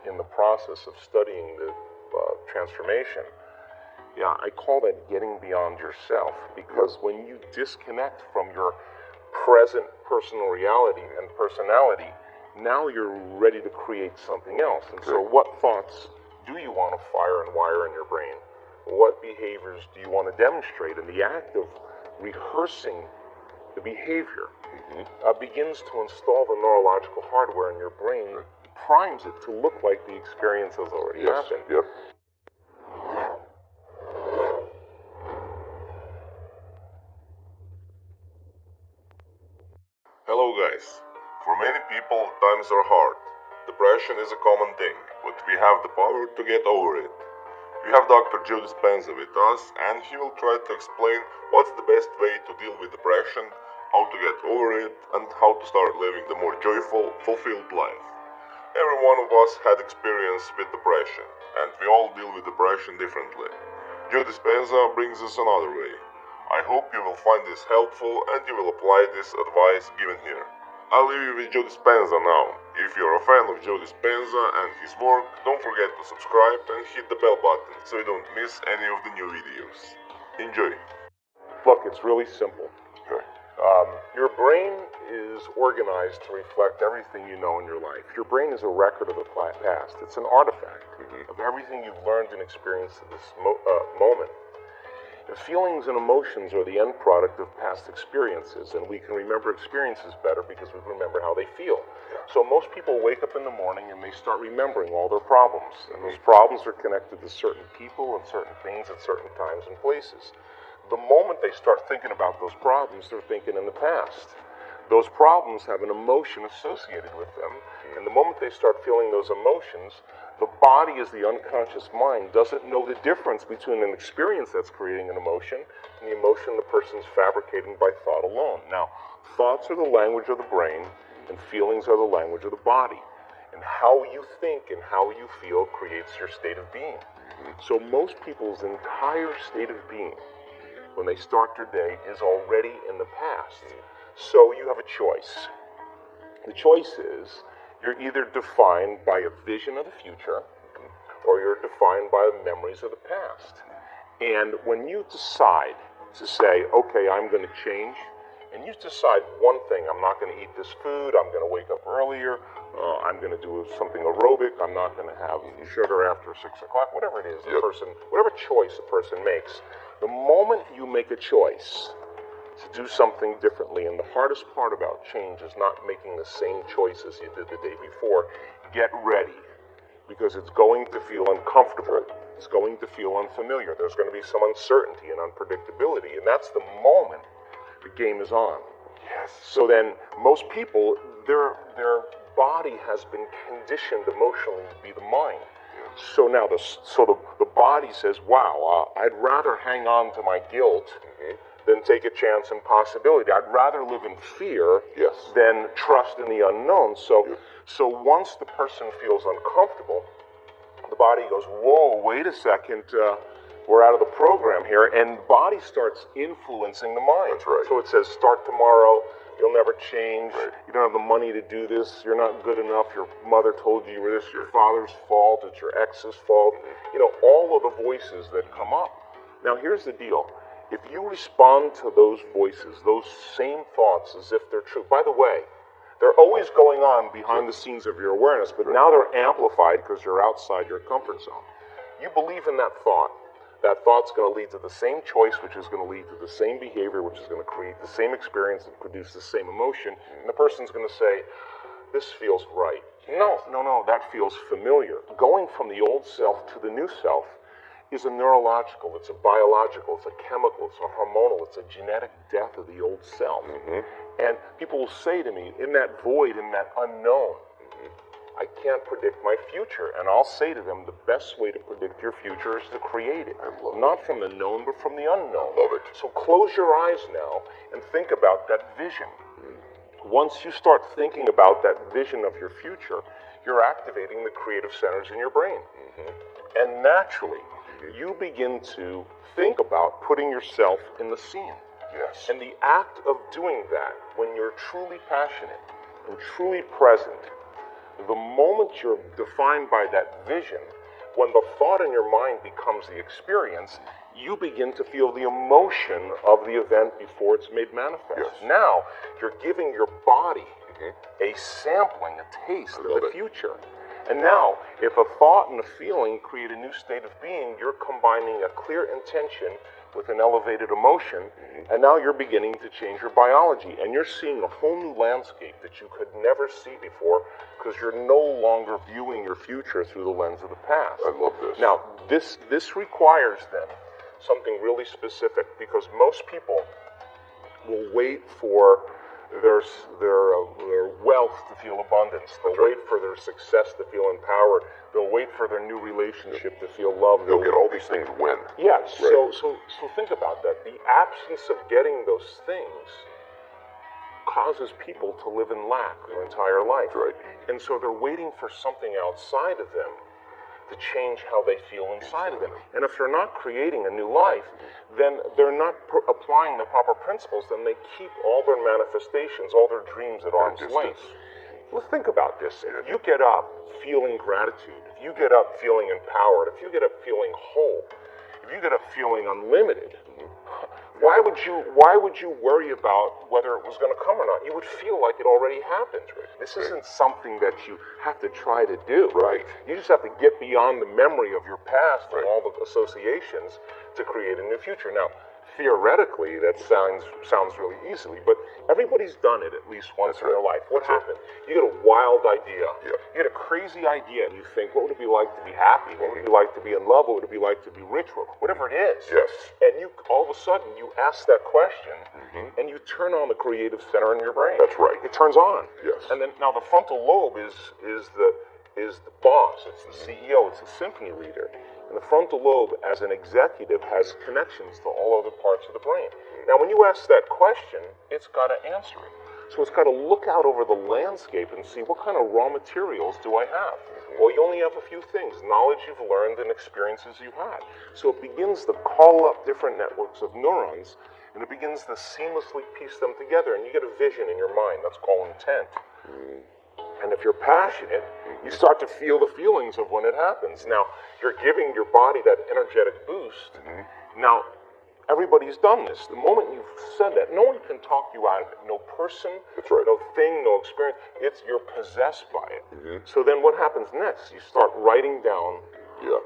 in the process of studying the transformation, yeah, I call that getting beyond yourself, because when you disconnect from your present personal reality and personality, now you're ready to create something else. And so what thoughts do you want to fire and wire in your brain? What behaviors do you want to demonstrate? And the act of rehearsing the behavior begins to install the neurological hardware in your brain, primes it to look like the experience has already happened. Yep. Hello guys. For many people, times are hard. Depression is a common thing, but we have the power to get over it. We have Dr. Joe Dispenza with us, and he will try to explain what's the best way to deal with depression, how to get over it, and how to start living the more joyful, fulfilled life. Every one of us had experience with depression, and we all deal with depression differently. Joe Dispenza brings us another way. I hope you will find this helpful and you will apply this advice given here. I'll leave you with Joe Dispenza now. If you're a fan of Joe Dispenza and his work, don't forget to subscribe and hit the bell button so you don't miss any of the new videos. Enjoy. Look, it's really simple. Okay. Your brain is organized to reflect everything you know in your life. Your brain is a record of the past. It's an artifact of everything you've learned and experienced at this moment. The feelings and emotions are the end product of past experiences, and we can remember experiences better because we remember how they feel. So most people wake up in the morning and they start remembering all their problems, and those problems are connected to certain people and certain things at certain times and places. The moment they start thinking about those problems, they're thinking in the past. Those problems have an emotion associated with them, and the moment they start feeling those emotions, the body, as the unconscious mind, doesn't know the difference between an experience that's creating an emotion and the emotion the person's fabricating by thought alone. Now, thoughts are the language of the brain, and feelings are the language of the body. And how you think and how you feel creates your state of being. So most people's entire state of being, when they start their day, is already in the past. So you have a choice. The choice is, you're either defined by a vision of the future, or you're defined by memories of the past. And when you decide to say, okay, I'm going to change, and you decide one thing: I'm not going to eat this food, I'm going to wake up earlier, I'm going to do something aerobic, I'm not going to have sugar after 6 o'clock, whatever it is, whatever choice a person makes, the moment you make a choice to do something differently, and the hardest part about change is not making the same choices you did the day before, get ready, because it's going to feel uncomfortable, it's going to feel unfamiliar, there's going to be some uncertainty and unpredictability, and that's the moment the game is on. Yes. So then, most people, their body has been conditioned emotionally to be the mind. So now the body says, wow, I'd rather hang on to my guilt than take a chance and possibility. I'd rather live in fear than trust in the unknown. So once the person feels uncomfortable, the body goes, whoa, wait a second, we're out of the program here, and the body starts influencing the mind. That's right. So it says, start tomorrow, you'll never change, you don't have the money to do this, you're not good enough, your mother told you you were this, your father's fault, it's your ex's fault, all of the voices that come up. Now here's the deal. If you respond to those voices, those same thoughts as if they're true, by the way, they're always going on behind the scenes of your awareness, but now they're amplified because you're outside your comfort zone. You believe in that thought's going to lead to the same choice, which is going to lead to the same behavior, which is going to create the same experience and produce the same emotion, and the person's going to say, this feels right. No, that feels familiar. Going from the old self to the new self is a neurological, it's a biological, it's a chemical, it's a hormonal, it's a genetic death of the old self. And people will say to me, in that void, in that unknown, I can't predict my future. And I'll say to them, the best way to predict your future is to create it. Not from the known, but from the unknown. Love it. So close your eyes now and think about that vision. Once you start thinking about that vision of your future, you're activating the creative centers in your brain. And naturally, you begin to think about putting yourself in the scene. Yes. And the act of doing that, when you're truly passionate and truly present, the moment you're defined by that vision, when the thought in your mind becomes the experience, you begin to feel the emotion of the event before it's made manifest. Yes. Now, you're giving your body a sampling, a taste of the future. And now, if a thought and a feeling create a new state of being, you're combining a clear intention with an elevated emotion, and now you're beginning to change your biology, and you're seeing a whole new landscape that you could never see before, because you're no longer viewing your future through the lens of the past. I love this. Now, this requires then something really specific, because most people will wait for their wealth to feel abundance. They'll wait for their success to feel empowered. They'll wait for their new relationship to feel loved. They'll get all these things when. Yeah, Right. so think about that. The absence of getting those things causes people to live in lack their entire life. Right. And so they're waiting for something outside of them to change how they feel inside of them. And if they're not creating a new life, then they're not applying the proper principles, then they keep all their manifestations, all their dreams at arm's length. Well, think about this. If you get up feeling gratitude, if you get up feeling empowered, if you get up feeling whole, if you get up feeling unlimited, why would you worry about whether it was going to come or not? You would feel like it already happened. This isn't something that you have to try to do. Right. You just have to get beyond the memory of your past and all the associations to create a new future. Now, theoretically, that sounds really easily, but everybody's done it at least once in their life. What happened? You get a wild idea. Yep. You get a crazy idea, and you think, what would it be like to be happy? What would it be like to be in love? What would it be like to be rich? Whatever it is. Yes. And you all of a sudden you ask that question, and you turn on the creative center in your brain. That's right. It turns on. Yes. And then now the frontal lobe is the boss. It's the CEO. It's the symphony leader. And the frontal lobe, as an executive, has connections to all other parts of the brain. Now, when you ask that question, it's got to answer it. So it's got to look out over the landscape and see, what kind of raw materials do I have? Well, you only have a few things: knowledge you've learned and experiences you've had. So it begins to call up different networks of neurons, and it begins to seamlessly piece them together, and you get a vision in your mind. That's called intent. And if you're passionate, you start to feel the feelings of when it happens. Now, you're giving your body that energetic boost. Now, everybody's done this. The moment you've said that, no one can talk you out of it. No person, That's right. no thing, no experience. You're possessed by it. So then what happens next? You start writing down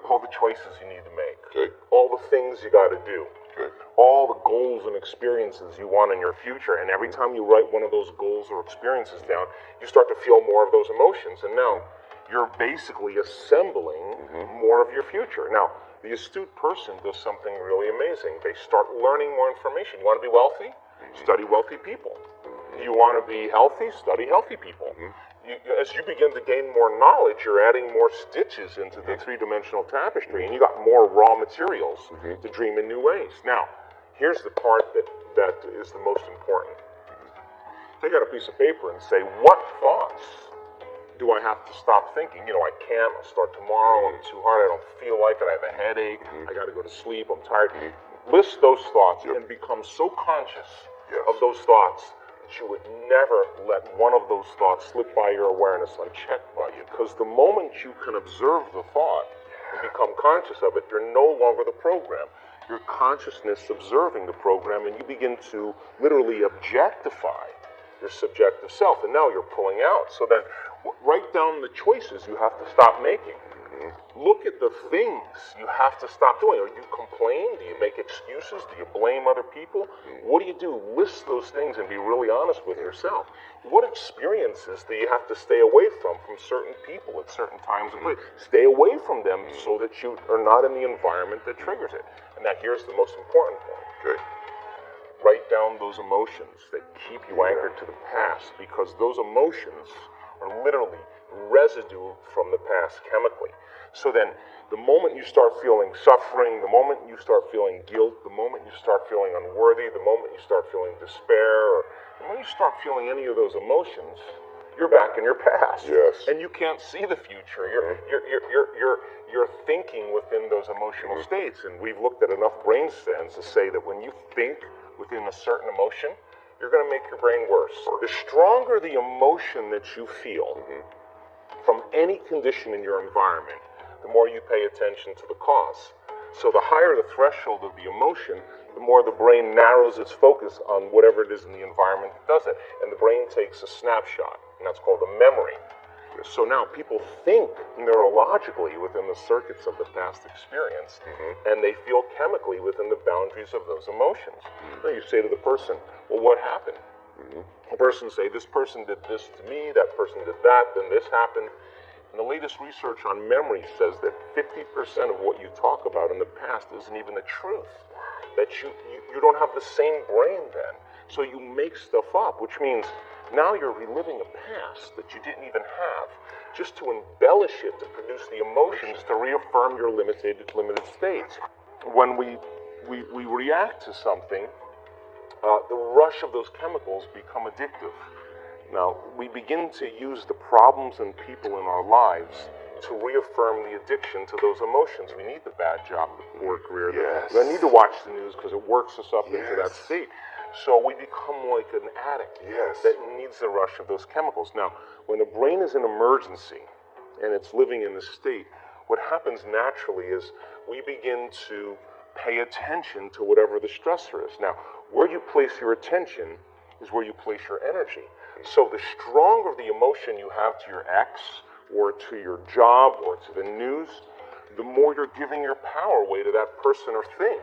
all the choices you need to make. Okay. All the things you got to do. Okay. All the goals and experiences you want in your future. And every time you write one of those goals or experiences down, you start to feel more of those emotions. And now you're basically assembling more of your future. Now, the astute person does something really amazing. They start learning more information. You want to be wealthy? Study wealthy people. You want to be healthy? Study healthy people. As you begin to gain more knowledge, you're adding more stitches into the three-dimensional tapestry, and you got more raw materials to dream in new ways. Now, here's the part that is the most important. Take out a piece of paper and say, what thoughts do I have to stop thinking? I can't. I'll start tomorrow. I'm too hard. I don't feel like it. I have a headache. I got to go to sleep. I'm tired. List those thoughts and become so conscious of those thoughts that you would never let one of those thoughts slip by your awareness unchecked by you. Because the moment you can observe the thought and become conscious of it, you're no longer the program. Your consciousness observing the program, and you begin to literally objectify your subjective self. And now you're pulling out. So then write down the choices you have to stop making. Look at the things you have to stop doing. Do you complain? Do you make excuses? Do you blame other people? What do? List those things and be really honest with yourself. What experiences do you have to stay away from certain people at certain times and places? Stay away from them so that you are not in the environment that triggers it. And now here's the most important point. Okay. Write down those emotions that keep you anchored to the past, because those emotions are literally residue from the past chemically. So then, the moment you start feeling suffering, the moment you start feeling guilt, the moment you start feeling unworthy, the moment you start feeling despair, or the moment you start feeling any of those emotions, you're back in your past. Yes. And you can't see the future. You're thinking within those emotional states. And we've looked at enough brain scans to say that when you think within a certain emotion, you're going to make your brain worse. The stronger the emotion that you feel, from any condition in your environment, the more you pay attention to the cause. So the higher the threshold of the emotion, the more the brain narrows its focus on whatever it is in the environment that does it. And the brain takes a snapshot, and that's called a memory. So now people think neurologically within the circuits of the past experience, and they feel chemically within the boundaries of those emotions. So you say to the person, well, what happened? The person say, this person did this to me, that person did that, then this happened. And the latest research on memory says that 50% of what you talk about in the past isn't even the truth. That you don't have the same brain then. So you make stuff up, which means now you're reliving a past that you didn't even have, just to embellish it, to produce the emotions, to reaffirm your limited state. When we react to something, the rush of those chemicals become addictive. Now, we begin to use the problems and people in our lives to reaffirm the addiction to those emotions. We need the bad job, the poor career. Yes. We need to watch the news because it works us up Yes. into that state. So we become like an addict Yes. that needs the rush of those chemicals. Now, when the brain is in emergency and it's living in this state, what happens naturally is we begin to pay attention to whatever the stressor is. Now, where you place your attention is where you place your energy. So the stronger the emotion you have to your ex, or to your job, or to the news, the more you're giving your power away to that person or thing.